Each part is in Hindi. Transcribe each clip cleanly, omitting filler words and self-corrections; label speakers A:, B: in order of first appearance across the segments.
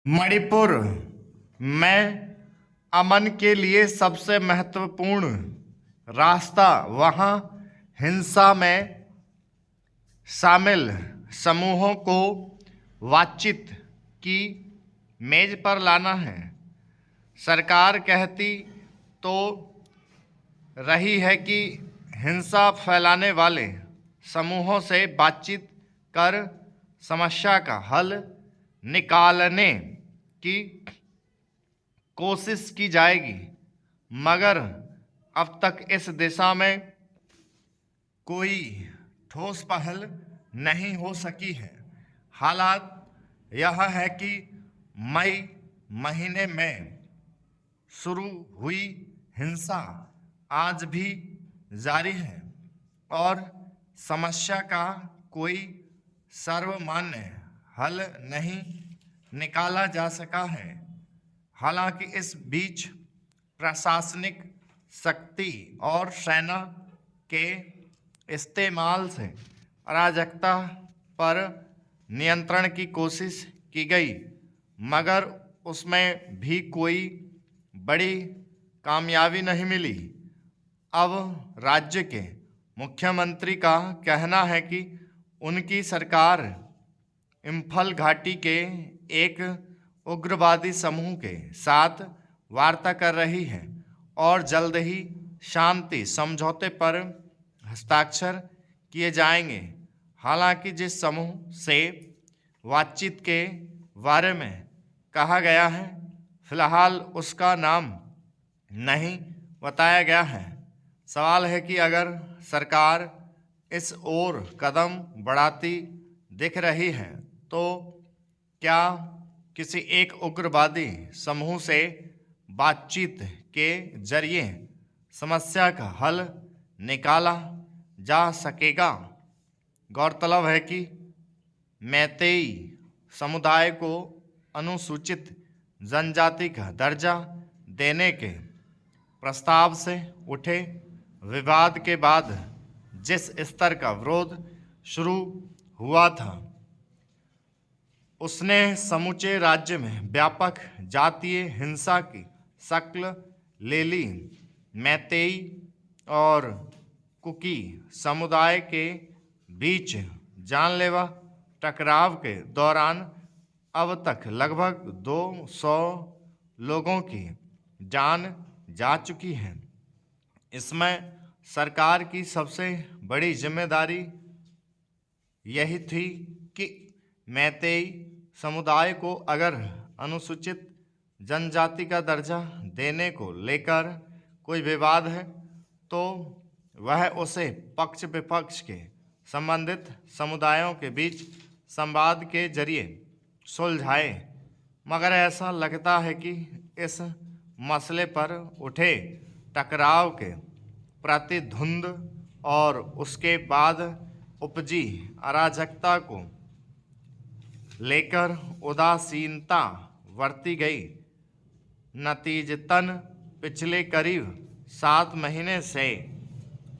A: मणिपुर में अमन के लिए सबसे महत्वपूर्ण रास्ता वहां हिंसा में शामिल समूहों को बातचीत की मेज पर लाना है। सरकार कहती तो रही है कि हिंसा फैलाने वाले समूहों से बातचीत कर समस्या का हल निकालने की कोशिश की जाएगी, मगर अब तक इस दिशा में कोई ठोस पहल नहीं हो सकी है। हालात यह है कि मई महीने में शुरू हुई हिंसा आज भी जारी है और समस्या का कोई सर्वमान्य हल नहीं निकाला जा सका है। हालांकि इस बीच प्रशासनिक शक्ति और सेना के इस्तेमाल से अराजकता पर नियंत्रण की कोशिश की गई, मगर उसमें भी कोई बड़ी कामयाबी नहीं मिली। अब राज्य के मुख्यमंत्री का कहना है कि उनकी सरकार इम्फल घाटी के एक उग्रवादी समूह के साथ वार्ता कर रही है और जल्द ही शांति समझौते पर हस्ताक्षर किए जाएंगे। हालांकि जिस समूह से बातचीत के बारे में कहा गया है, फिलहाल उसका नाम नहीं बताया गया है। सवाल है कि अगर सरकार इस ओर कदम बढ़ाती दिख रही है तो क्या किसी एक उग्रवादी समूह से बातचीत के जरिए समस्या का हल निकाला जा सकेगा। गौरतलब है कि मैतेई समुदाय को अनुसूचित जनजाति का दर्जा देने के प्रस्ताव से उठे विवाद के बाद जिस स्तर का विरोध शुरू हुआ था, उसने समूचे राज्य में व्यापक जातीय हिंसा की शक्ल ले ली। मैतेई और कुकी समुदाय के बीच जानलेवा टकराव के दौरान अब तक लगभग 200 लोगों की जान जा चुकी है। इसमें सरकार की सबसे बड़ी जिम्मेदारी यही थी कि मैतेई समुदाय को अगर अनुसूचित जनजाति का दर्जा देने को लेकर कोई विवाद है तो वह उसे पक्ष विपक्ष के संबंधित समुदायों के बीच संवाद के जरिए सुलझाए। मगर ऐसा लगता है कि इस मसले पर उठे टकराव के प्रतिधुंध और उसके बाद उपजी अराजकता को लेकर उदासीनता बरती गई। नतीजतन पिछले करीब 7 महीने से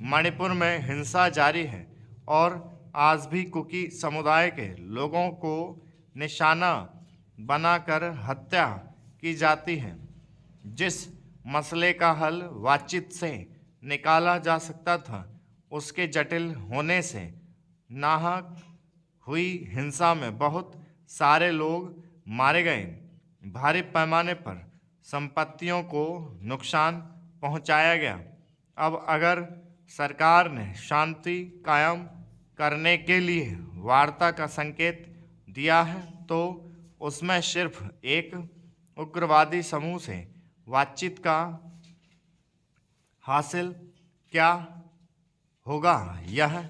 A: मणिपुर में हिंसा जारी है और आज भी कुकी समुदाय के लोगों को निशाना बनाकर हत्या की जाती है। जिस मसले का हल बातचीत से निकाला जा सकता था, उसके जटिल होने से नाहक हुई हिंसा में बहुत सारे लोग मारे गए, भारी पैमाने पर संपत्तियों को नुकसान पहुंचाया गया। अब अगर सरकार ने शांति कायम करने के लिए वार्ता का संकेत दिया है तो उसमें सिर्फ एक उग्रवादी समूह से बातचीत का हासिल क्या होगा, यह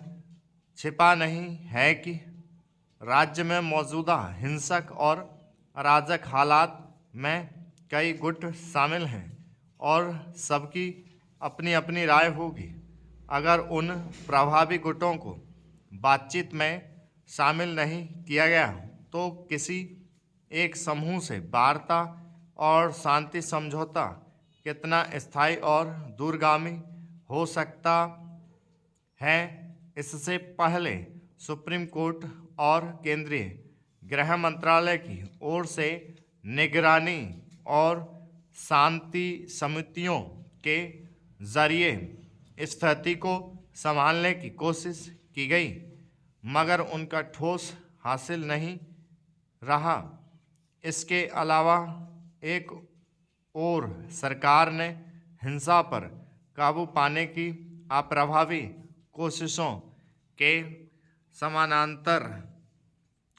A: छिपा नहीं है कि राज्य में मौजूदा हिंसक और अराजक हालात में कई गुट शामिल हैं और सबकी अपनी अपनी राय होगी। अगर उन प्रभावी गुटों को बातचीत में शामिल नहीं किया गया तो किसी एक समूह से वार्ता और शांति समझौता कितना स्थायी और दूरगामी हो सकता है। इससे पहले सुप्रीम कोर्ट और केंद्रीय गृह मंत्रालय की ओर से निगरानी और शांति समितियों के जरिए स्थिति को संभालने की कोशिश की गई, मगर उनका ठोस हासिल नहीं रहा। इसके अलावा एक और सरकार ने हिंसा पर काबू पाने की अप्रभावी कोशिशों के समानांतर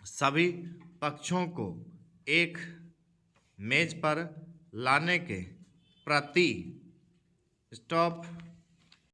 A: सभी पक्षों को एक मेज पर लाने के प्रति स्टॉप